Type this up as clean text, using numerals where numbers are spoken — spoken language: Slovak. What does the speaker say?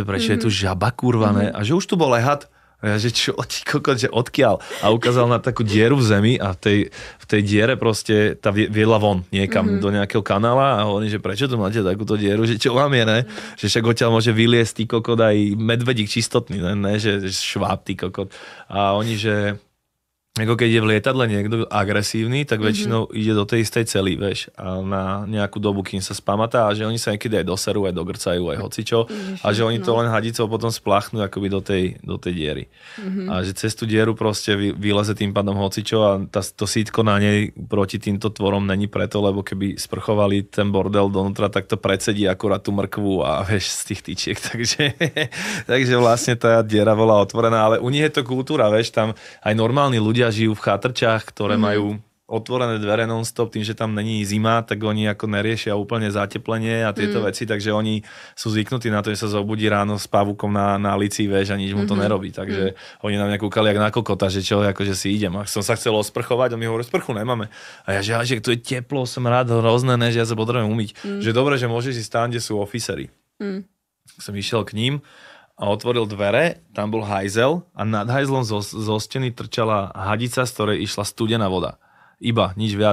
prečo je tu žaba, kurva, ne? A že už tu bol aj had. A ja, že čo, ty kokot, že odkiaľ? A ukázal na takú dieru v zemi a v tej diere proste tá viedla von niekam do nejakého kanála a hovorím, že prečo tu máte takúto dieru, že čo vám je, ne? Že však odtiaľ môže vyliesť, ty kokot, aj medvedík čistotný, ne? Že šváb, ty kokot. A oni, že ako keď je v lietadle niekto agresívny, tak väčšinou ide do tej istej cely, vieš, a na nejakú dobu, kým sa spamatá a že oni sa niekedy aj doserú, aj dogrcajú, aj hocičo a že oni to len hadicou potom spláchnú akoby do tej diery. A že cez tú dieru proste vyleze tým pádom hocičo a to sítko na nej proti týmto tvorom není preto, lebo keby sprchovali ten bordel donútra, tak to predsedí akurát tú mrkvu a vieš z tých tyčiek, takže vlastne tá diera bola otvorená, ale u nich je to kultúra, vieš, tam aj normálni ľudia žijú v chatrčách, ktoré majú otvorené dvere non-stop, tým, že tam není zima, tak oni ako neriešia úplne zateplenie a tieto veci, takže oni sú zvyknutí na to, že sa zobudí ráno s pavúkom na lici, vieš, a nič mu to nerobí, takže oni na mňa kúkali jak na kokota, že čo, akože si idem. A som sa chcel osprchovať a mi hovorí, sprchu nemáme. A ja, že tu je teplo, som rád, hrozné, ne, že ja sa potrebujem umyť. Že dobre, že môžeš ísť tam, kde sú officery. Som išiel k ním a otvoril dvere, tam bol hajzel a nad hajzlom zo steny trčala hadica, z ktorej išla studená voda. Iba, nič viac.